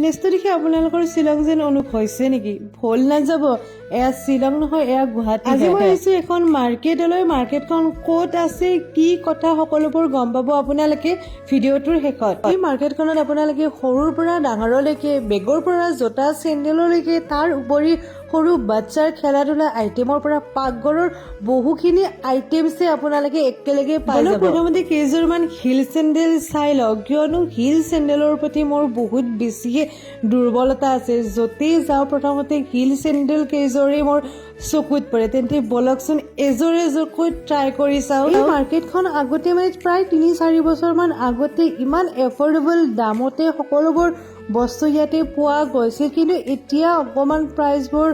Next দেখি আপোনালোকৰ শ্বিলং যেন অনুভৱ হৈছে নেকি? ভুল নাযাব, এয়া শ্বিলং নহয়, এয়া গুৱাহাটী। আজি মই আহিছোঁ এখন মাৰ্কেটলৈ। মাৰ্কেটখন ক'ত আছে, কি কথা, সকলোবোৰ গম পাব আপোনালোকে ভিডিঅ'টোৰ শেষত। এই মাৰ্কেটখনত আপোনালোকে সৰুৰ পৰা ডাঙৰলৈকে, বেগৰ পৰা জোতা চেণ্ডেললৈকে, তাৰ উপৰি সৰু বাচ্চাৰ খেলা ধূলা আইটেমৰ পৰা পাকঘৰৰ বহুখিনি আইটেমছে আপোনালোকে একেলগে পাই যাব। প্ৰথমতে কেইযোৰমান হিল চেণ্ডেল চাই লওক, কিয়নো হিল চেণ্ডেলৰ প্ৰতি মোৰ বহুত বেছিয়ে দুৰ্বলতা আছে। য'তেই যাওঁ প্ৰথমতে হিল চেণ্ডেল কেইযোৰে মোৰ চকুত পৰে। তেন্তে বলকচোন এযোৰ এযোৰকৈ ট্ৰাই কৰি চাওঁ। এই মাৰ্কেটখন আগতে মানে প্ৰায় ৩-৪ বছৰমান আগতে ইমান এফৰ্ডেবল দামতে সকলোবোৰ বস্তু ইয়াতে পোৱা গৈছিল, কিন্তু এতিয়া অকণমান প্ৰাইচবোৰ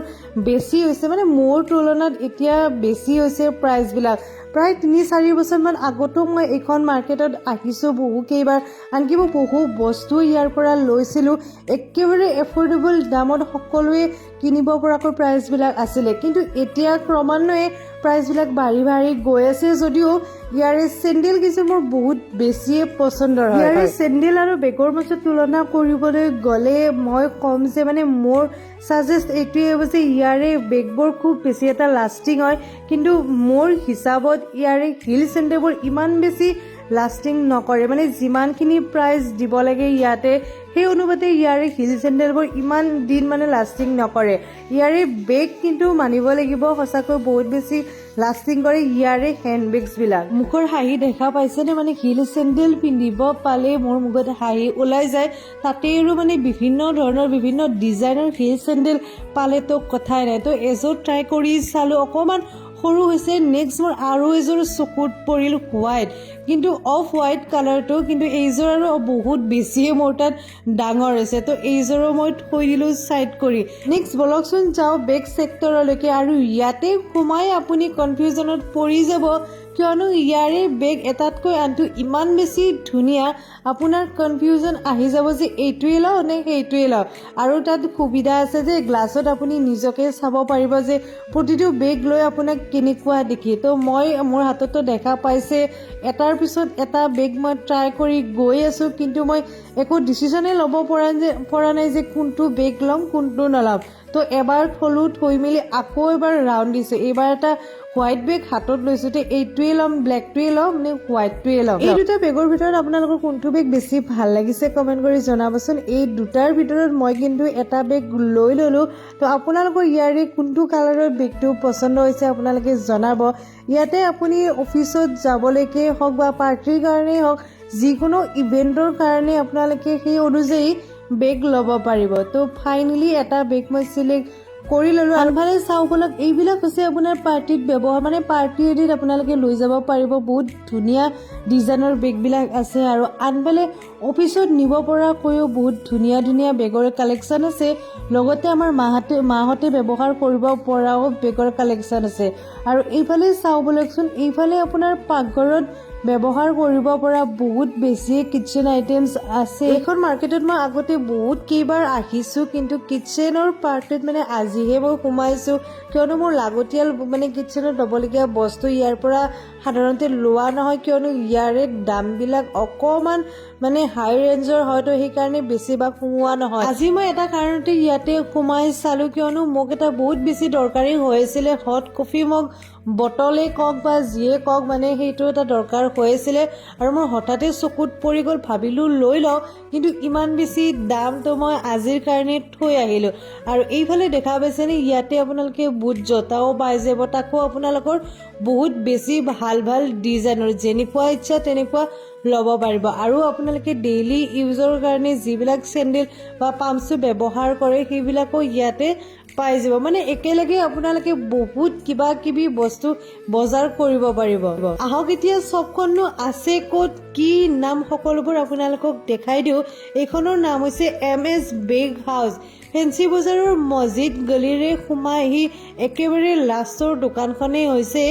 বেছি হৈছে, মানে মোৰ তুলনাত এতিয়া বেছি হৈছে প্ৰাইচবিলাক। প্ৰায় ৩-৪ বছৰমান আগতো মই এইখন মাৰ্কেটত আহিছোঁ বহুকেইবাৰ, আনকি মই বহু বস্তু ইয়াৰ পৰা লৈছিলোঁ। একেবাৰে এফৰ্ডেবল দামত সকলোৱে কিনিব পৰাকৈ প্ৰাইচবিলাক আছিলে, কিন্তু এতিয়া ক্ৰমান্বয়ে প্ৰাইচবিলাক বাঢ়ি গৈ আছে। যদিও ইয়াৰে চেণ্ডেল কিছু মোৰ বহুত বেছিয়ে পচন্দৰ হয়। ইয়াৰে চেণ্ডেল আৰু বেগৰ মাজত তুলনা কৰিবলৈ গ'লে মই ক'ম যে মানে মোৰ ছাজেষ্ট এইটোৱে হ'ব যে ইয়াৰে বেগবোৰ খুব বেছি এটা লাষ্টিং হয়, কিন্তু মোৰ হিচাপত ইয়াৰে হিল চেণ্ডেলবোৰ ইমান বেছি লাষ্টিং নকৰে। মানে যিমানখিনি প্ৰাইচ দিব লাগে ইয়াতে, সেই অনুপাতে ইয়াৰে হিল চেণ্ডেলবোৰ ইমান দিন মানে লাষ্টিং নকৰে। ইয়াৰে বেগ কিন্তু মানিব লাগিব, সঁচাকৈ বহুত বেছি লাষ্টিং কৰে ইয়াৰে হেণ্ডবেগছবিলাক। মুখৰ হাঁহি দেখা পাইছেনে? মানে হিল চেণ্ডেল পিন্ধিব পালে মোৰ মুখত হাঁহি ওলাই যায়। তাতে আৰু মানে বিভিন্ন ধৰণৰ বিভিন্ন ডিজাইনৰ হিল চেণ্ডেল পালেতো কথাই নাই। তো এযোৰ ট্ৰাই কৰি চালোঁ, অকণমান সৰু হৈছে। নেক্সট মোৰ আৰু এযোৰ চকুত পৰিল হোৱাইট, কিন্তু অফ হোৱাইট কালাৰটো, কিন্তু এইযোৰ আৰু বহুত বেছিয়ে মোৰ তাত ডাঙৰ হৈছে। তো এইযোৰো মই থৈ দিলোঁ ছাইড কৰি। নেক্সট বলকচোন যাওঁ বেগ ছেক্টৰলৈকে, আৰু ইয়াতে সোমাই আপুনি কনফিউজনত পৰি যাব, কিয়নো ইয়াৰে বেগ এটাতকৈ আনটো ইমান বেছি ধুনীয়া, আপোনাৰ কনফিউজন আহি যাব যে এইটোৱে লওঁ নে সেইটোৱে লওঁ। আৰু তাত সুবিধা আছে যে গ্লাছত আপুনি নিজকে চাব পাৰিব যে প্ৰতিটো বেগ লৈ আপোনাক কেনেকুৱা দেখি। তো মই মোৰ হাততো দেখা পাইছে, এটাৰ পিছত এটা বেগ মই ট্ৰাই কৰি গৈ আছোঁ, কিন্তু মই একো ডিচিশ্যনে ল'ব পৰা নাই যে কোনটো বেগ ল'ম কোনটো নল'ম। তো এবাৰ থলোঁ, থৈ মেলি আকৌ এবাৰ ৰাউণ্ড দিছোঁ। এইবাৰ এটা হোৱাইট বেগ হাতত লৈছোঁ, তো এইটোৱে ল'ম, ব্লেকটোৱে ল'ম নে হোৱাইটটোৱে ল'ম। এই দুটা বেগৰ ভিতৰত আপোনালোকৰ কোনটো বেগ বেছি ভাল লাগিছে কমেণ্ট কৰি জনাবচোন। এই দুটাৰ ভিতৰত মই কিন্তু এটা বেগ লৈ ল'লোঁ। তো আপোনালোকৰ ইয়াৰে কোনটো কালাৰৰ বেগটো পচন্দ হৈছে আপোনালোকে জনাব। ইয়াতে আপুনি অফিচত যাবলৈকে হওক বা পাৰ্টিৰ কাৰণেই হওক, যিকোনো ইভেণ্টৰ কাৰণে আপোনালোকে সেই অনুযায়ী বেগ ল'ব পাৰিব। তো ফাইনেলি এটা বেগ মই চিলেক্ট কৰি ল'লোঁ। আনফালে চাওঁ বলক, এইবিলাক হৈছে আপোনাৰ পাৰ্টিত ব্যৱহাৰ, মানে পাৰ্টি এদিত আপোনালোকে লৈ যাব পাৰিব। বহুত ধুনীয়া ডিজাইনৰ বেগবিলাক আছে, আৰু আনফালে অফিচত নিব পৰাকৈও বহুত ধুনীয়া ধুনীয়া বেগৰ কালেকশ্যন আছে। লগতে আমাৰ মাহঁতে ব্যৱহাৰ কৰিব পৰাও বেগৰ কালেকশ্যন আছে। আৰু এইফালে চাওঁ বলকচোন, এইফালে আপোনাৰ পাকঘৰত ব্যৱহাৰ কৰিব পৰা বহুত বেছি কিটচেন আইটেমছ আছে। এইখন মাৰ্কেটত মই আগতে বহুত কেইবাৰ আহিছোঁ, কিন্তু কিটচেনৰ পাৰ্টত মানে আজিহে মই সোমাইছোঁ, কিয়নো মোৰ লাগতিয়াল মানে কিটচেনত ল'বলগীয়া বস্তু ইয়াৰ পৰা সাধাৰণতে লোৱা নহয়, কিয়নো ইয়াৰে দামবিলাক অকণমান মানে হাই ৰেঞ্জৰ হয়তো, সেইকাৰণে বেছিভাগ সোমোৱা নহয়। আজি মই এটা কাৰণতে ইয়াতে সোমাই চালোঁ, কিয়নো মোক এটা বহুত বেছি দৰকাৰী হৈ আছিলে। হট কফি মগ বটলে কওক বা যিয়ে কওক, মানে সেইটো এটা দৰকাৰ হৈ আছিলে, আৰু মোৰ হঠাতে চকুত পৰি গ'ল। ভাবিলোঁ লৈ লওঁ, কিন্তু ইমান বেছি দামটো মই আজিৰ কাৰণে থৈ আহিলোঁ। আৰু এইফালে দেখা পাইছেনে, ইয়াতে আপোনালোকে বুট জোতাও পাই যাব, তাকো আপোনালোকৰ বহুত বেছি ভাল ভাল ডিজাইনৰ, যেনেকুৱা ইচ্ছা তেনেকুৱা ল'ব পাৰিব। আৰু আপোনালোকে ডেইলি ইউজৰ কাৰণে যিবিলাক চেণ্ডেল বা পাম্পছু ব্যৱহাৰ কৰে সেইবিলাকো ইয়াতে পাই যাব। মানে একেলগে আপোনালোকে বহুত কিবা কিবি বস্তু বজাৰ কৰিব পাৰিব। আহক এতিয়া শ্বপখননো আছে ক'ত, কি নাম, সকলোবোৰ আপোনালোকক দেখাই দিওঁ। এইখনৰ নাম হৈছে MS বেগ হাউচ। ফেঞ্চি বজাৰৰ মছজিদ গলিৰে সোমাই আহি একেবাৰে লাষ্টৰ দোকানখনেই হৈছে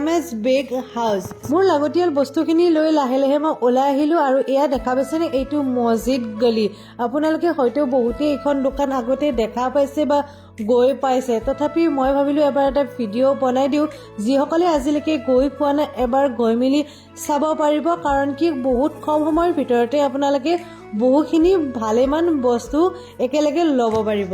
MS বেগ হাউচ। মোৰ লাগতিয়াল বস্তুখিনি লৈ লাহে লাহে মই ওলাই আহিলোঁ, আৰু এয়া দেখা পাইছেনে, এইটো মছজিদ গলি। আপোনালোকে হয়তো বহুতেই এইখন দোকান আগতে দেখা পাইছে বা গৈ পাইছে। তথাপি মই ভাবিলোঁ এবাৰ এটা ভিডিঅ' বনাই দিওঁ, যিসকলে আজিলৈকে গৈ পোৱা নাই এবাৰ গৈ মেলি চাব পাৰিব। কাৰণ কি বহুত কম সময়ৰ ভিতৰতে আপোনালোকে বহুখিনি ভালেমান বস্তু একেলগে ল'ব পাৰিব।